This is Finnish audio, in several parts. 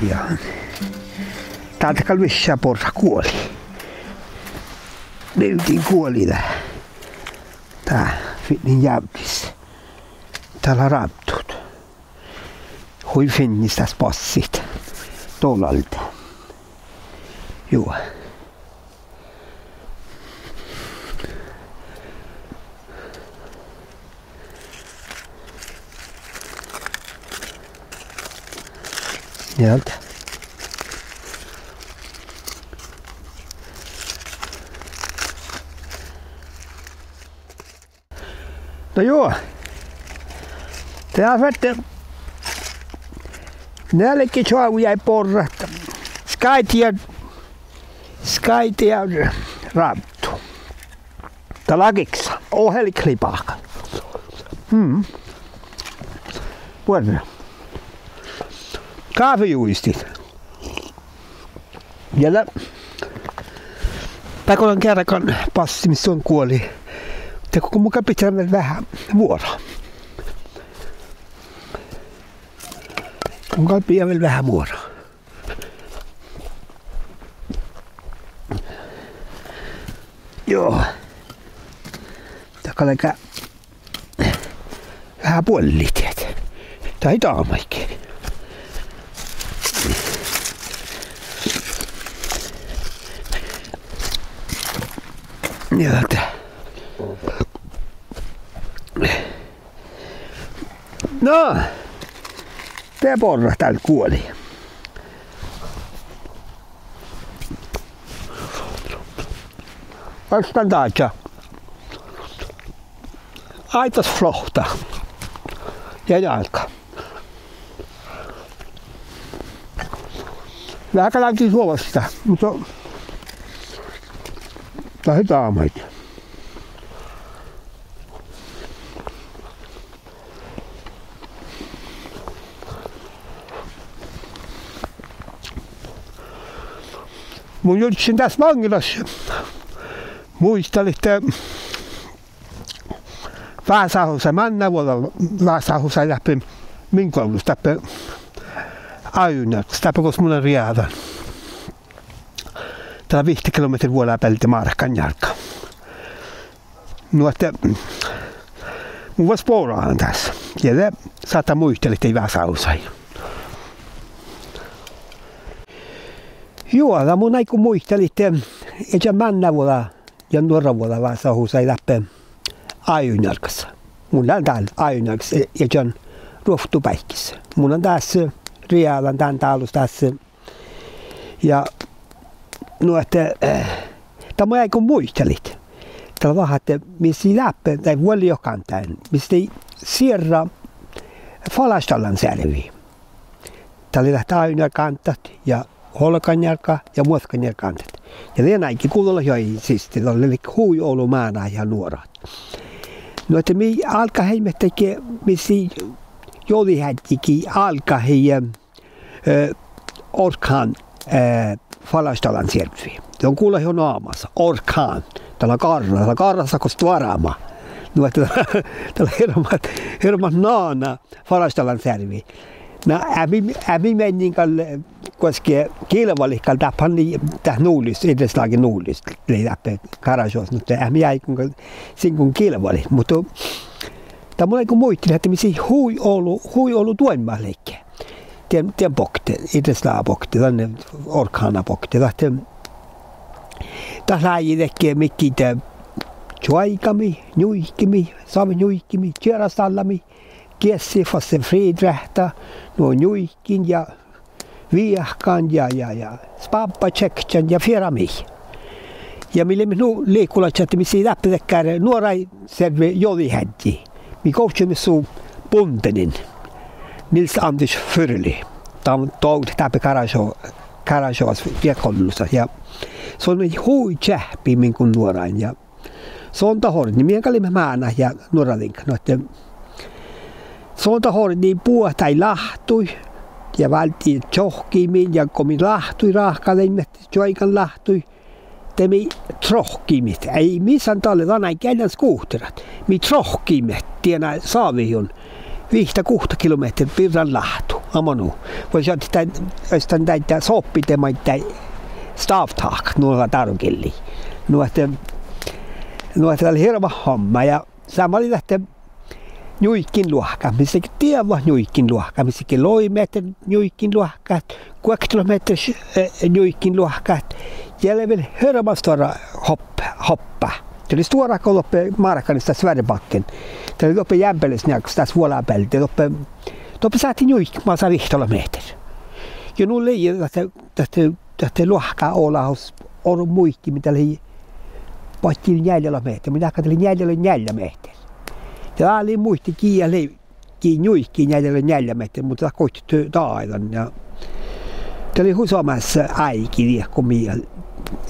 Ja täältä kalvissa porsa kuoli. Löytiin kuoli tää niin jäytis. Täällä raptut. Hui finnistä passit. Tolalta. Joo. Sieltä. No joo. Tää vette. Näällekin saa jäi porrasta. Skaitia raptu. Talakiksa. Oheli klipaka. Puolella. Kahvijuistit. Ja Pakolan kerran passi, missä on kuoli. Te koko mukaan pitää vähän vuoroa. Mukaan pitää vielä vähän vuoroa. Joo. Takaleka vähän puolitiet. Tai taamaikin. Jältä. No, tää porra täällä kuoli. Vastaan taatsa. Aitas flohta. Ja jalka. Vähän lähti suovasta, mutta lähti taamait. Mun jutsin tässä vankilassa. Muistan, että Vaasahossa mannavuolla Vaasahossa läpi min koulussa läpi ajunaksi, läpi koska mulla on riadan. Täällä 5 kilometrin vuolla pelti Markan jalka. No, että mun vois puolaan tässä. Ja se saattaa muistella, että ei Vaasahossa. Joo, mun aiku muisteli, että mannavuolla ja nuoravuolla Vaasahossa ei läpi ajunjalkassa. Mulla on täällä ajunjalkassa ja se on ruohtupäikkissä. Mulla on tässä rialan tämän taulussa tässä. Ja no, että tämä ei kun muistelit. Tällä vähän, että missä läpi, tai vuolijokantain, missä ei siirra Falastalan särviin. Täällä lähtee ajunjalkantat ja holkanjalka ja muotkanjalkantat. Ja ne näinkin kuulolla joi siis, että oli hui ollut maana ja nuorat. No, että me alkaa heimme tekee, missä jolihättikin alkaa heidän orkaan Falastalan särviin. Se on kuulla jo naamassa, orkaan. Täällä karrassa kun tuorama. No, että täällä hermat naana Falastalan särviin. No, ävi meni koskee kielvalihkalla tähän nuulista, edeslaakin nuulista, läpi Karasjossa, mutta ävi jäi kun kielvalih. Mutta tämä on muistin, että missä hui ollut tuenmaalikkeen. Tien pokte, edeslaa pokte, tänne orkana pokte. Tässä läji tekee mikkiitä tjoikami, nuihkimi, saavi nuihkimi, tjärastallami. Kiesi fosse friidrähtä, nuo nuihkin ja viahkan ja spappa tsekkan ja firami. Ja millä me liikulat, että missä ei läppitäkään nuorai selve jolihäddi. Mi kohtsumme suu puntenin. Nils Anders Fyrli. Tämä on touti täpä Karasjoas viekollussa. Ja se on hui tsähpi minkun nuorain. Ja se on tahordi. Niin minä kalimme määnä ja nuoralinka. Se on tahordi niin puhta ei lahtui. Ja valtiin tjohkimin ja komin lahtui rahkaleimme. Tjoikan lahtui. Temi trohkimit. Ei missään talle tänään käydään skuhterat. Mi trohkimet tienä saavihun 5-6 kilometrin pirran lahtu. Amanu. Voi se on täitä soppitemaita stavtaak nuolla tarkilli. Nuotta oli hirva homma ja sama oli tähtä Nuikin luokka, missäkin tieva nuikin luokka, missäkin loimeter nuikin luokka, kuekkilometer nuikin luokka, jäljellä hörmastora hoppa. Det oli stora koll uppe Markanista Sverigebacken. Det oli uppe Jämpelesnjaks tässä vuolapelti, uppe saatiin nuik massa 5 kilometer. Ja nu leijä tästä luokkaa olahus on muikki, mitä oli paittiin 4 kilometer, mitä katseli 4 meter. Ja oli muisti kiinni nuikkiin 4 meter, mutta koitti taidan. Ja det oli husomassa äiki, kun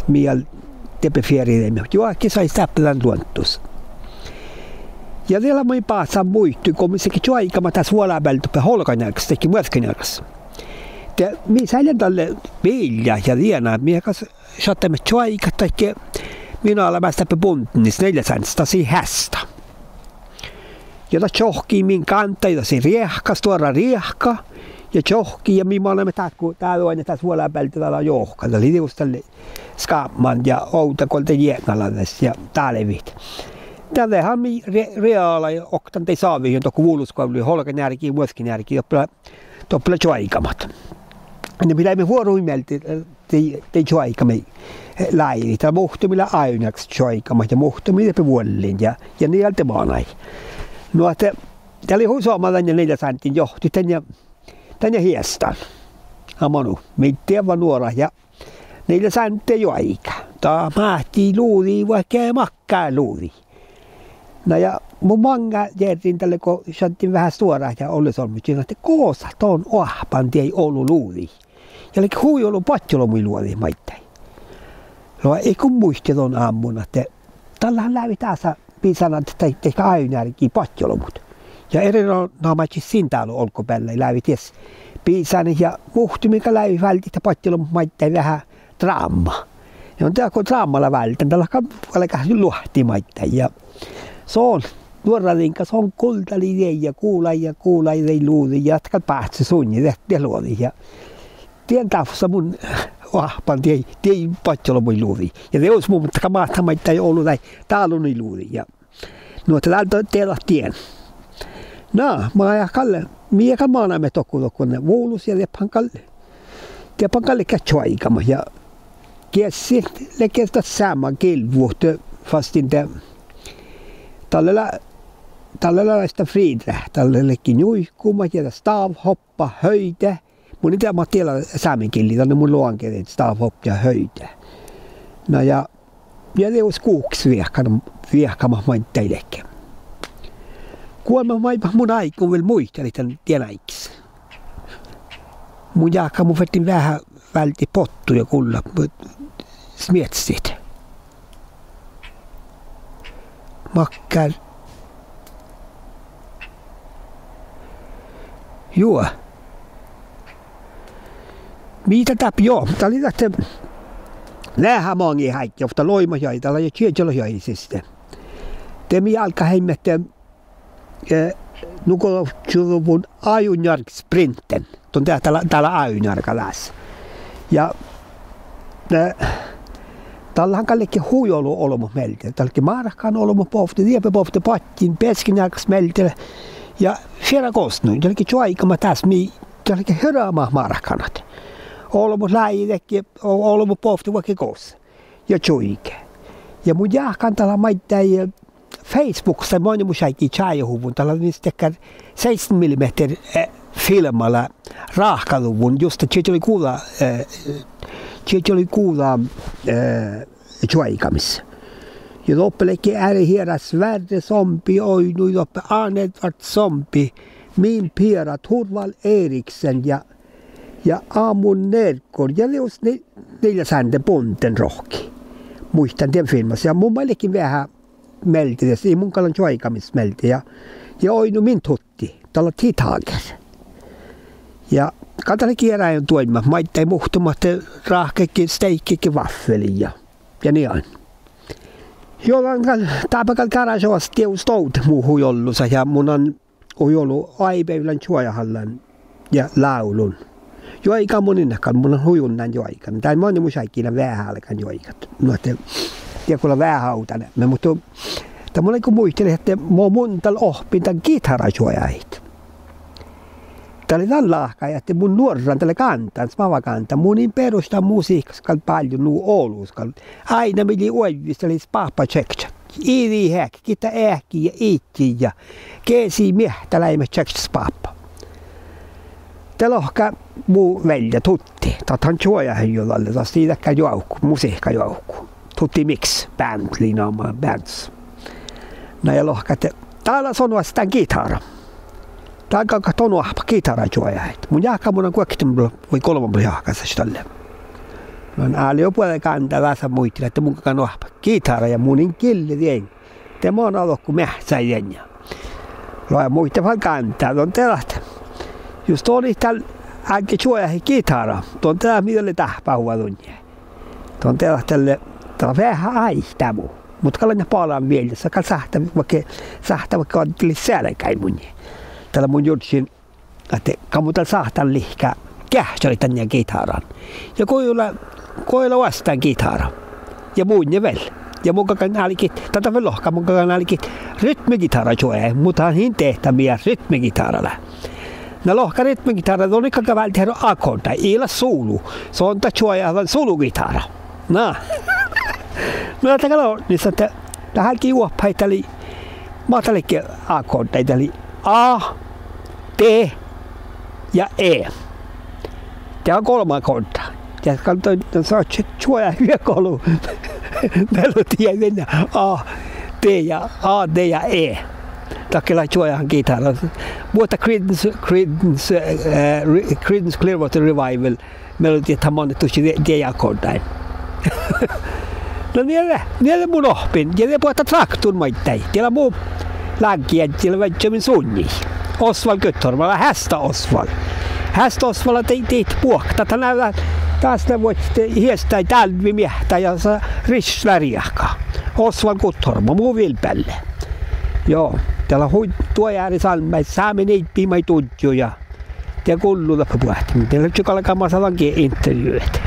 miel tepefieriin. Joakin sai säppälän luontus. Ja vielä moi päässä muistu, kun missäkin joikama tässä vuolapelti uppe holkanjärkessä, teki myöskänjärkessä. Minä säilän tälle vilja ja lienaa, minä kanssa saattamme joikat, että minä olen päästä puntnis 400 hästä. Jota tjohkii min kanta, jota se riehka, stora riehka, ja tjohkii, ja minä olemme täällä aina tässä vuolapelti täällä johka. Tämä oli just tälle skaapman ja outakolta jääkalannes ja tälevit. Tällähän mi reaala ja oktan tei saavi, jonka kuuluskoulu, holkan järki, muoskin järki, toppela joikamat. Ne pidämme vuoroimelti, tei joikamme läiri, tai muhtumilla ainaksi joikamat ja muhtumilla vuollin ja niiltä maanai. No, että tämä oli huisoama tänne 4 sentin johti tänne hiestään. Amanu, meitä vaan nuora ja 4 senttiä jo aika. Tämä mahtii luuri, vaikka ei makkaa luuri. No ja mun manga järjin tälle, kun saatiin vähän suoraan ja oli solmuttiin, että koosa tuon ohpanti ei ollut luuri. Ja oli hui ollut patjolomui luuri maittain. No ei kun muisti tuon aamuna, että tällähän läpi taas pisanat teikö aina patjolomut. Ja erinomaisesti sintailu olkopäällä läpi ties piisanen ja muhti, mikä läpi vältit ja patjolomut maittain vähän draama. Ja on tämä kun draamalla vältän, tällä alkaa luhti maittain. Ja se on nuoradinka, se on kultali ja kuula ei luuri, jatka päästä sunni, tehty luuri. Ja tien tafsa mun ahpan, ei patjolomui luuri. Ja se olisi mun, mutta mahtamaita ei ollut tai taaluni luuri. Ja nuota täältä teillä tien. No, mä ajakalle, mikä maanamme tokku vuolus ja tepan kalle kätsoikama. Ja kiesi lekestä saman kilvuhtu fastin te tällaista friidrä, tällekin juikkuma ja stav hoppa höjtä. Mun itse mä tiedän saamenkilli, tänne mun luonkeet stav hoppa ja höjtä. No ja det var skogsviekama mainteilekin. Kuolema maipa mun aiku vielä muisteli tämän tien aikis. Mun jaakka mun vettin vähän välti pottu ja kulla smietsit. Makkar. Joo. Mitä täpi joo? Tää oli tästä lähämaangi häikki, mutta loimajaitalla ja tiedelojaisista. Temi alkaa heimettä nukoluvun ajunjark sprinten. Tuon täällä ajunjarkalässä. Ja tällähän kallekin huijolu olemme meiltä. Tälläkin maarakaan olemme pohti, tiepä pohti pattiin, peskinjarkas meiltä. Ja siellä kostui. Tälläkin joikama tässä, tälläkin hyräämään maarakanat. Olemme läidekin, olemme pohti vaikka kossa. Ja joike. Ja mun jääkään tällä maittain Facebookissa moni mun säikin tjääjähuvun. Tällä on niistä 7 mm filmalla raahkaluvun, josta se oli kuulla joikamissa. Ja loppelekin ääri hierä Sverre Sompi, oinu, loppe Arne-Edvard Sompi, min Piera, Turval Eriksen ja Amun Nerkor. Ja leus 4 sänten ponten rohki. Muistan den filmassa. Ja mun mielekin vähän meltides, ei mun kalan joikamis melti. Ja oinu min tutti, tällä titager. Ja katsotaan kierään tuomaan, maittain muhtumatta rahkekin, steikkikin, vaffeli ja niin on. Jollain tapakal karasovasti teus tout muuhun jollussa ja mun on ollut aipäivän suojahallan ja laulun. Joika moninnakaan, mun on hujunnan joikan. Tai moni musaikkiina vähälläkään joikat. No, ja kun on vähäutana. Mutta mulla kun muistelin, että mun tal oppin tämän kitarajuojait. Tämä oli tämän lahka, että mun nuoran tälle kantaan, smavakanta. Mun niin perustaa musiikkaa paljon nuu Ouluskalla. Aina meni uivista, oli spahpa tsektsä. Iiri häk, kita ähki ja itti ja keesi miehtäläimä tsektsä spahpa. Tämä lohka muu välja tutti. Tähän juojahin jollalle, tässä siitäkään joukku, musiikka joukku. Tutti miksi, band, liinaamaan bands. No ja lohka, että täällä sanoo sitä kitara. Täällä on tonua kitarajuojait. Mun jahka mun on kuitenkin voi 3 jahkassa tälle. No ääli jo puolella kantaa vähän muistilla, että mun kanssa on kitara ja munin killi vien. Te mun on ollut kuin mähtsäiden. Loja muistavan kantaa, on telat. Just oli täällä äänkin juojahin kitara. Tuon täällä mitä oli tähpähua tunnia. Tuon telat tälle, täällä vähän aihtaa muu. Mutta kallan palaan mielessä, kal sahta vaikka on selkäin mun. Täällä mun jutsin, että kammutal sahtan lihkää kähtsä tänne kitaran. Ja koilla vastaan kitara. Ja muun ja vel. Ja mun kakan alikin, tätä vel lohka, mun kakan alikin rytmikitara juoja, mutta on hin tehtämiä rytmikitaralla. No lohka rytmikitara, on ikään välillä tehdä akorda, ila sulu. Se on tämä juoja, sulukitara. No. No tällä on, niin että tähänkin juoppaita oli matalikin akordeita, eli A, T ja E. Tämä on 3 akordaa. Ja katsoin, että se on juoja hyökolu. Melodia mennä A, T ja E. Takella juojahan kitara. Mutta Creedence Clearwater Revival melodia tamannettu se akordain. No niille mun oppin. Ja ne puhutaan traktun maittain. Siellä on muu länkien, siellä väitsemmin sunni. Osval Göttormalla, Hästä Osval. Hästä Osvalla teit puhta. Tänään taas ne voit hiestää talvimiehtä ja saa risläriäkää. Osval Göttorma, muu Vilpelle. Joo, täällä on tuojääri salmai, saamme neippiä mai tudjuja. Ja kullulla puhuttiin. Teillä on tjukalkaan masalankin intervjuet.